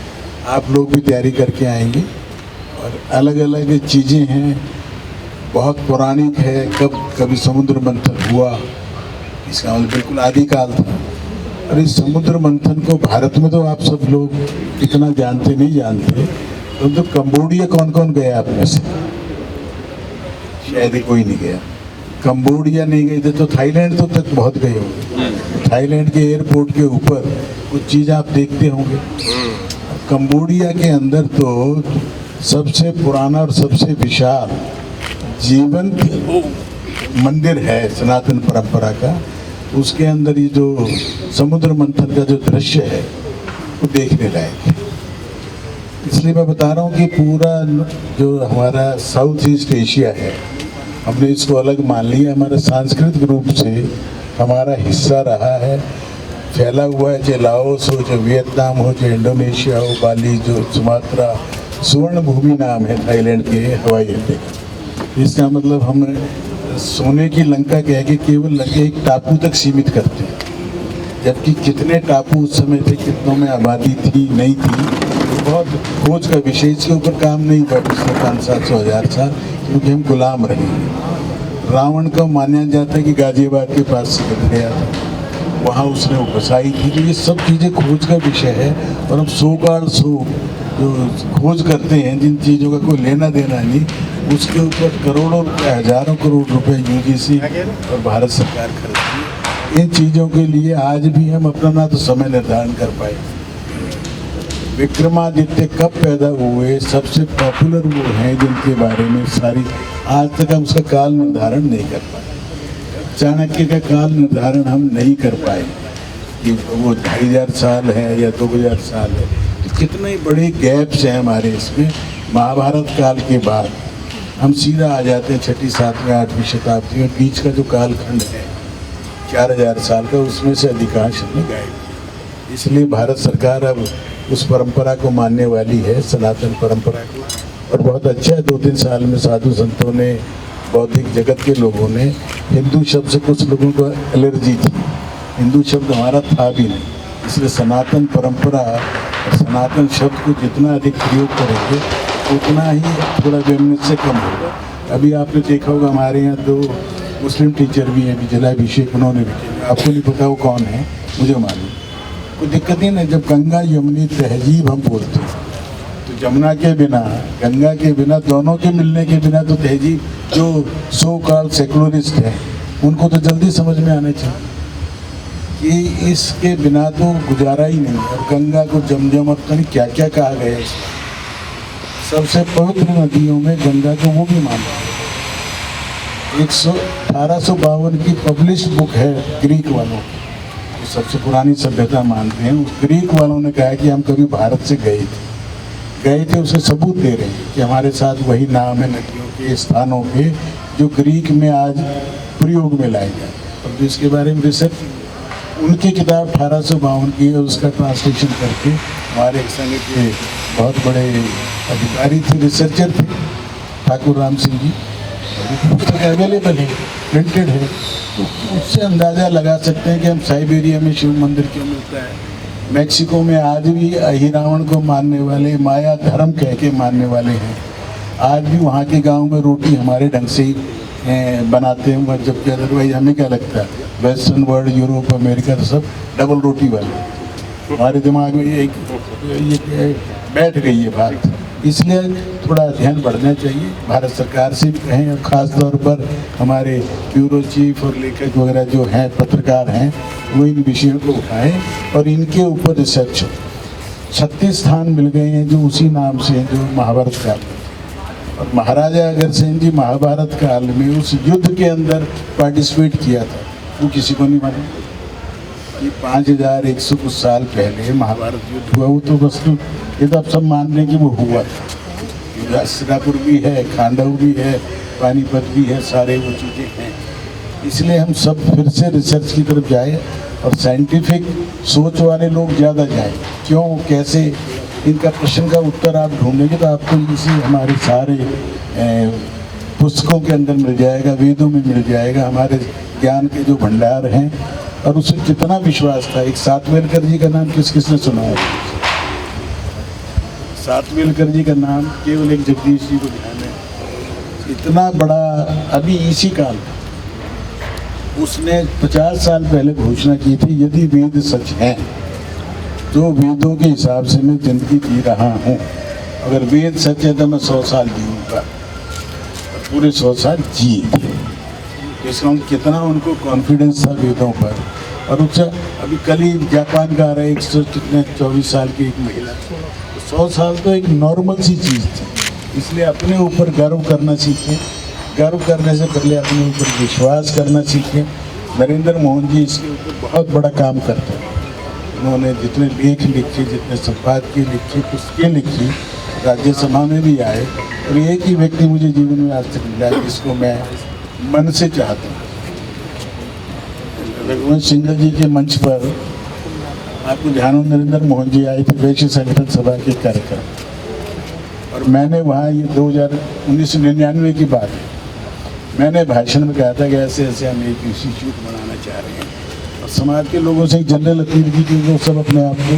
आप लोग भी तैयारी करके आएंगे। और अलग अलग चीज़ें हैं, बहुत पौराणिक है, कभी समुद्र मंथन हुआ, इसका मतलब बिल्कुल आदिकाल था। और इस समुद्र मंथन को भारत में तो आप सब लोग इतना जानते नहीं जानते, तो कंबोडिया कौन कौन गया आप में से? शायद ही कोई नहीं गया। कंबोडिया नहीं गए थे तो थाईलैंड तो तक बहुत गए होंगे। थाईलैंड के एयरपोर्ट के ऊपर कुछ चीज़ आप देखते होंगे। कंबोडिया के अंदर तो सबसे पुराना और सबसे विशाल जीवंत मंदिर है सनातन परंपरा का। उसके अंदर ये जो समुद्र मंथन का जो दृश्य है वो देखने लायक है। इसलिए मैं बता रहा हूँ कि पूरा जो हमारा साउथ ईस्ट एशिया है, हमने इसको अलग मान लिया, हमारा सांस्कृतिक रूप से हमारा हिस्सा रहा है, फैला हुआ है। चाहे लाओस हो, चाहे वियतनाम हो, चाहे इंडोनेशिया हो, बाली, जो सुमात्रा, स्वर्ण भूमि नाम है थाईलैंड के हवाई अड्डे का। इसका मतलब हम सोने की लंका कह के केवल लंका एक टापू तक सीमित करते हैं, जबकि कितने टापू उस समय थे, कितनों में आबादी थी नहीं थी, बहुत खोज का विषय। इसके ऊपर काम नहीं हुआ पिछले 500-700 साल, क्योंकि हम गुलाम रहे। रावण को माना जाता है कि गाजियाबाद के पास से गया था, वहाँ उसने बसाई थी। तो ये सब चीज़ें खोज का विषय है। और अब सो जो खोज करते हैं जिन चीज़ों का कोई लेना देना नहीं, उसके ऊपर करोड़ों रुपए, हजारों करोड़ रुपए यूजीसी और भारत सरकार खर्चती है। इन चीज़ों के लिए आज भी हम अपना ना तो समय निर्धारण कर पाए। विक्रमादित्य कब पैदा हुए, सबसे पॉपुलर वो हैं जिनके बारे में सारी आज तक हम उसका काल निर्धारण नहीं कर पाए। चाणक्य का काल निर्धारण हम नहीं कर पाए कि वो 2500 साल है या 2000 साल है। तो कितने बड़े गैप्स हैं हमारे इसमें। महाभारत काल के बाद हम सीधा आ जाते हैं 6वीं, 7वीं, 8वीं शताब्दी में। बीच का जो कालखंड है 4000 साल का, उसमें से अधिकांश हमने गायब किया। इसलिए भारत सरकार अब उस परंपरा को मानने वाली है, सनातन परंपरा को। और बहुत अच्छा है, 2-3 साल में साधु संतों ने, बौद्धिक जगत के लोगों ने, हिंदू शब्द से कुछ लोगों को एलर्जी थी, हिंदू शब्द हमारा था भी नहीं, इसलिए सनातन परंपरा और सनातन शब्द को जितना अधिक प्रयोग करेंगे उतना ही थोड़ा वैमनस्य कम होगा। अभी आपने देखा होगा हमारे यहाँ 2 मुस्लिम टीचर भी हैं, जलाभिषेक उन्होंने भी किया। आपको नहीं पता वो कौन है, मुझे मालूम, कोई दिक्कत नहीं ना। जब गंगा यमुनी तहजीब हम बोलते हैं तो जमुना के बिना, गंगा के बिना, दोनों के मिलने के बिना तो तहजीब, जो सो कॉल्ड सेकुलरिस्ट हैं उनको तो जल्दी समझ में आना चाहिए कि इसके बिना तो गुजारा ही नहीं। और गंगा को जमजम और नहीं क्या क्या कहा गया है। सबसे पवित्र नदियों में गंगा को वो भी मानते हैं। 1852 की पब्लिश्ड बुक है ग्रीक वालों की, सबसे पुरानी सभ्यता मानते हैं। उस ग्रीक वालों ने कहा कि हम कभी भारत से गए थे, उसके सबूत दे रहे हैं कि हमारे साथ वही नाम है नदियों के, स्थानों के, जो ग्रीक में आज प्रयोग में लाए गए। और इसके बारे में रिसर्च, उनकी किताब 1852 की है, उसका ट्रांसलेशन करके हमारे संघ के बहुत बड़े अधिकारी थे, रिसर्चर थे, ठाकुर राम सिंह जी, पुस्तक अवेलेबल है, प्रिंटेड है। तो उससे अंदाज़ा लगा सकते हैं कि हम साइबेरिया में शिव मंदिर क्यों मिलता है, मैक्सिको में आज भी अहिरावण को मानने वाले, माया धर्म कह के मानने वाले हैं। आज भी वहाँ के गांव में रोटी हमारे ढंग से ही बनाते हैं, जबकि अदरवाइज हमें क्या लगता है वेस्टर्न वर्ल्ड, यूरोप, अमेरिका तो सब डबल रोटी वाले। हमारे दिमाग में ये बैठ गई है बात, इसलिए थोड़ा ध्यान बढ़ना चाहिए। भारत सरकार से भी कहें, और ख़ास तौर पर हमारे ब्यूरो चीफ और लेखक वगैरह जो हैं, पत्रकार हैं, वो इन विषयों को उठाएं और इनके ऊपर रिसर्च हो। 36 स्थान मिल गए हैं जो उसी नाम से हैं, जो महाभारत काल में। और महाराजा अग्रसेन जी महाभारत काल में उस युद्ध के अंदर पार्टिसिपेट किया था, वो किसी को नहीं मालूम। ये 5100 कुछ साल पहले महाभारत युद्ध हुआ, वो तो बस ये तो आप सब मान रहे हैं कि वो हुआ था। हस्तिनापुर भी है, खांडव भी है, पानीपत भी है, सारे वो चीज़ें हैं। इसलिए हम सब फिर से रिसर्च की तरफ जाए और साइंटिफिक सोच वाले लोग ज़्यादा जाएं। क्यों, कैसे, इनका प्रश्न का उत्तर आप ढूंढेंगे तो आपको इसी हमारे सारे पुस्तकों के अंदर मिल जाएगा, वेदों में मिल जाएगा, हमारे ज्ञान के जो भंडार हैं। और उसमें कितना विश्वास था। एक सातवेलकर जी का नाम किसने सुना है? सातवेलकर जी का नाम केवल एक जगदीश जी को ध्यान है। इतना बड़ा, अभी इसी काल उसने 50 साल पहले घोषणा की थी, यदि वेद सच हैं तो वेदों के हिसाब से मैं जिंदगी जी रहा हूँ, अगर वेद सच है तो मैं 100 साल जीऊँगा। पूरे 100 साल जिए थे। इसका कितना उनको कॉन्फिडेंस था वेदों पर। और उससे अभी कल ही जापान का आ रहा है 124 साल की एक महिला, तो 100 साल तो एक नॉर्मल सी चीज़ थी। इसलिए अपने ऊपर गर्व करना सीखें। गर्व करने से पहले अपने ऊपर विश्वास करना सीखें। नरेंद्र मोहन जी इसके ऊपर बहुत बड़ा काम करते हैं। उन्होंने जितने लेख लिखे, जितने संपादकीय लिखे, पुस्तकें लिखी, राज्यसभा में भी आए। और एक ही व्यक्ति मुझे जीवन में आज तक मिला जिसको मैं मन से चाहता हूँ। रघुवंश सिंह जी के मंच पर आपको ध्यान हो, नरेंद्र मोहन जी आए थे वैश्य संगठन सभा के कार्यक्रम, और मैंने वहाँ ये 1999 की बात है, मैंने भाषण में कहा था कि ऐसे ऐसे हम एक इंस्टीट्यूट बनाना चाह रहे हैं और समाज के लोगों से एक जनरल अपील की कि वो सब अपने आप को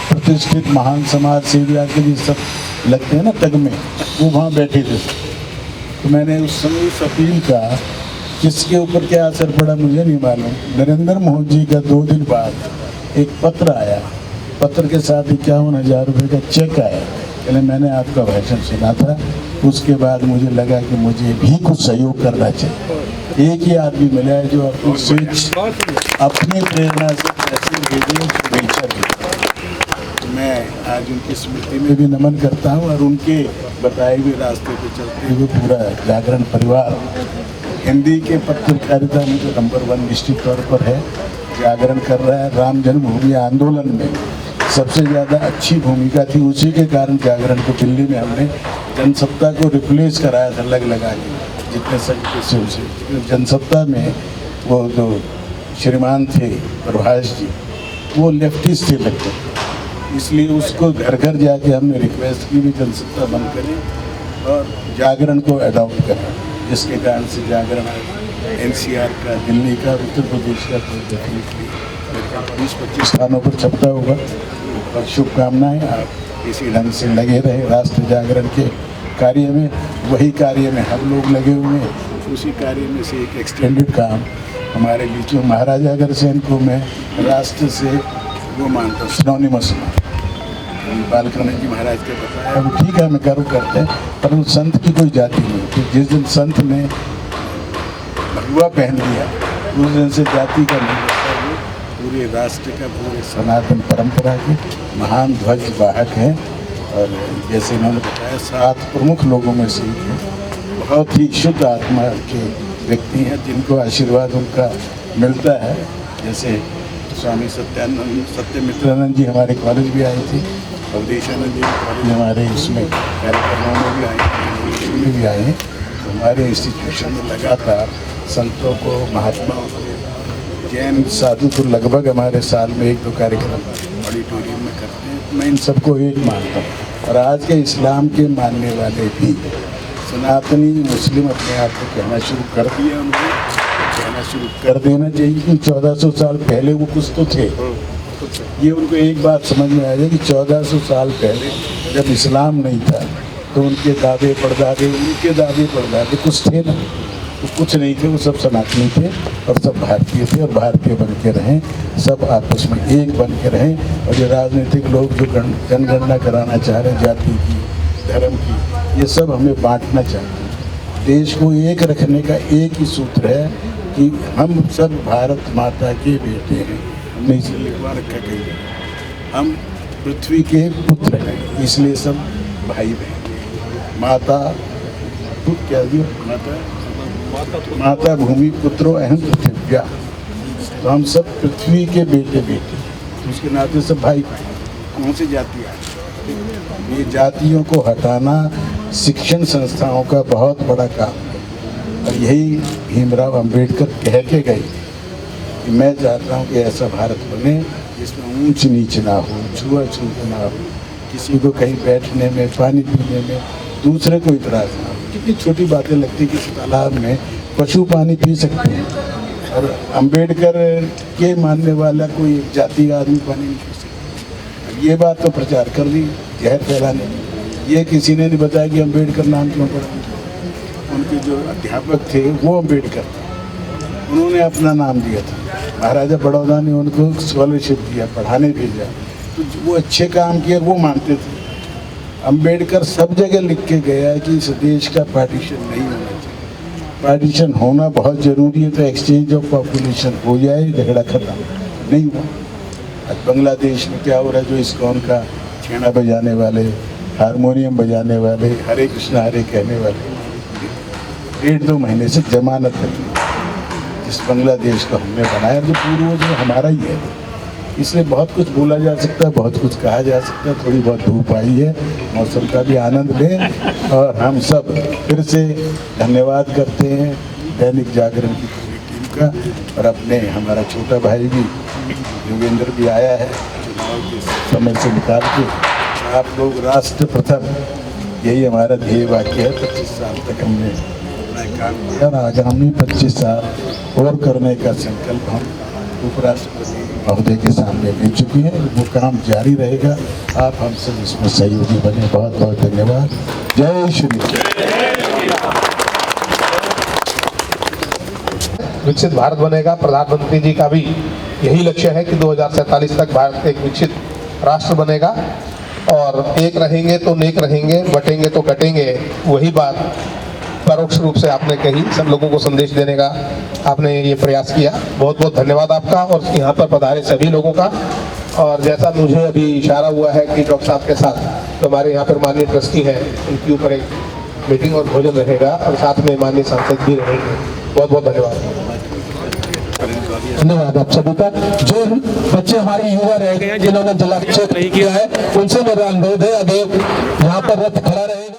प्रतिष्ठित महान समाज सेविया के लिए सब लगते हैं ना तग में, वो वहाँ बैठे थे। तो मैंने उस समय उस अपील का किसके ऊपर क्या असर पड़ा मुझे नहीं मालूम। नरेंद्र मोदी जी का 2 दिन बाद एक पत्र आया, पत्र के साथ 51,000 रुपये का चेक आया। पहले मैंने आपका भाषण सुना था, उसके बाद मुझे लगा कि मुझे भी कुछ सहयोग करना चाहिए। एक ही आदमी मिला है जो अपनी स्विच अपनी प्रेरणा से पैसे भेजे, नेचर भेजे। मैं आज उनकी स्मृति में भी नमन करता हूँ और उनके बताए हुए रास्ते पे चलते हुए पूरा जागरण परिवार हिंदी के पत्रकारिता में जो नंबर 1 निश्चित तौर पर है, जागरण कर रहा है। राम जन्मभूमि आंदोलन में सबसे ज़्यादा अच्छी भूमिका थी, उसी के कारण जागरण को दिल्ली में हमने जनसत्ता को रिप्लेस कराया था लग लगा के जितने सही से उसे। जनसत्ता में वो जो श्रीमान थे प्रभाष जी, वो लेफ्टिस्ट थे लगभग, इसलिए उसको घर घर जाके हमने रिक्वेस्ट की भी जनसत्ता बंद करें और जागरण को अडॉप्ट करें, जिसके कारण से जागरण NCR का, दिल्ली का, उत्तर प्रदेश का 20-25 स्थानों पर छपता होगा। और शुभकामनाएं, आप इसी ढंग से लगे रहे राष्ट्र जागरण के कार्य में। वही कार्य में हम लोग लगे हुए हैं, उसी कार्य में से एक एक्सटेंडेड काम हमारे बीच में महाराजा अग्रसेन को मैं राष्ट्र से वो मानता हूँ, सिनोनिमस बालकृष्ण जी महाराज के बताया, वो ठीक है मैं गर्व करते हैं, पर उस संत की कोई जाति नहीं थी। जिस दिन संत ने भगवा पहन लिया उस दिन से जाति का नहीं रहता, वो पूरे राष्ट्र का, पूरे सनातन परंपरा के महान ध्वज वाहक हैं। और जैसे इन्होंने बताया 7 प्रमुख लोगों में से एक है, बहुत ही शुद्ध आत्मा के व्यक्ति हैं जिनको आशीर्वाद उनका मिलता है। जैसे स्वामी सत्यमित्रानंद जी हमारे कॉलेज भी आए थे, अवधेशानंद जी कॉलेज हमारे इसमें कार्यक्रमों में भी आए, में भी आए हैं। तो हमारे इंस्टीट्यूशन में लगातार संतों को, महात्माओं को, जैन साधु को लगभग हमारे साल में 1-2 कार्यक्रम ऑडिटोरियम में करते हैं। मैं इन सबको एक मानता हूँ। और आज के इस्लाम के मानने वाले भी सनातनी मुस्लिम अपने आप को कहना शुरू कर दिया, उनको कहना शुरू कर देना चाहिए कि 1400 साल पहले वो कुछ तो थे। ये उनको एक बात समझ में आ जाए कि 1400 साल पहले जब इस्लाम नहीं था तो उनके दादे परदादे कुछ थे ना, वो कुछ नहीं थे, वो सब सनातनी थे और सब भारतीय थे और भारतीय बन के रहें, सब आपस में एक बन के रहें। और ये राजनीतिक लोग जो जनगणना कराना चाह रहे हैं जाति की, धर्म की, ये सब हमें बांटना चाहते हैं। देश को एक रखने का एक ही सूत्र है कि हम सब भारत माता के बेटे हैं। हमने इसलिए लिखवा रखा कहीं, हम पृथ्वी के पुत्र हैं, इसलिए सब भाई बहन। माता क्या दियो, माता भूमि पुत्रो अहम पृथिव्या, तो हम सब पृथ्वी के बेटे तो उसके नाते सब भाई। कौन सी जाति है? ये जातियों को हटाना शिक्षण संस्थाओं का बहुत बड़ा काम है। और यही भीमराव अंबेडकर कह के गए कि मैं चाहता हूँ कि ऐसा भारत बने जिसमें ऊंच नीच ना हो, छुआछूत ना हो, किसी को कहीं बैठने में, पानी पीने में दूसरे को इतराज़ ना हो। कितनी छोटी बातें लगती कि इस तालाब में पशु पानी पी सकते हैं और अंबेडकर के मानने वाला कोई एक जाति का आदमी पानी नहीं पी सकता। ये बात तो प्रचार कर दी जहर फैलाने की। ये किसी ने नहीं बताया कि अंबेडकर नाम क्यों पड़ा। उनके जो अध्यापक थे वो अंबेडकर थे, उन्होंने अपना नाम दिया था। महाराजा बड़ौदा ने उनको स्कॉलरशिप दिया, पढ़ाने भेजा, तो वो अच्छे काम किए वो मानते थे। अंबेडकर सब जगह लिख के गया कि इस देश का पार्टीशन नहीं होना चाहिए, पार्टीशन होना बहुत ज़रूरी है, तो एक्सचेंज ऑफ पॉपुलेशन हो जाए, झगड़ा खत्म। नहीं हुआ। आज बांग्लादेश में क्या हो रहा है, जो इस्कॉन का छेना बजाने वाले, हारमोनियम बजाने वाले, हरे कृष्णा हरे कहने वाले 1.5-2 महीने से जमानत है। इस बांग्लादेश को हमने बनाया जो पूर्वज हमारा ही है। इसलिए बहुत कुछ बोला जा सकता है, बहुत कुछ कहा जा सकता है। थोड़ी बहुत धूप आई है, मौसम का भी आनंद लें। और हम सब फिर से धन्यवाद करते हैं दैनिक जागरण की पूरी टीम का। और अपने हमारा छोटा भाई भी योगेंद्र भी आया है चुनाव के समय से निकाल के। आप लोग राष्ट्र प्रथम यही हमारा ध्येय वाक्य है। 25 साल तक हमने अपना काम किया और आगामी 25 साल और करने का संकल्प हम उपराष्ट्रपति महोदय के सामने ले चुकी है। वो काम जारी रहेगा। आप हम सब इसमें सहयोगी बने। बहुत बहुत धन्यवाद। जय श्री विकसित भारत बनेगा। प्रधानमंत्री जी का भी यही लक्ष्य है कि 2047 तक भारत एक विकसित राष्ट्र बनेगा और एक रहेंगे तो नेक रहेंगे, बटेंगे तो कटेंगे। वही बात परोक्ष रूप से आपने कही, सब लोगों को संदेश देने का आपने ये प्रयास किया। बहुत बहुत धन्यवाद आपका और यहाँ पर पधारे सभी लोगों का। और जैसा मुझे अभी इशारा हुआ है कि डॉक्टर साहब के साथ तो हमारे यहाँ पर माननीय ट्रस्टी हैं, उनके ऊपर एक मीटिंग और भोजन रहेगा और साथ में माननीय सांसद भी रहेंगे। बहुत बहुत धन्यवाद। धन्यवाद आप सभी का। जो बच्चे हमारे युवा रह गए हैं जिन्होंने जलाभिषेक नहीं किया है, उनसे मेरा अनुरोध है अभी यहाँ पर रथ खड़ा रहेगा।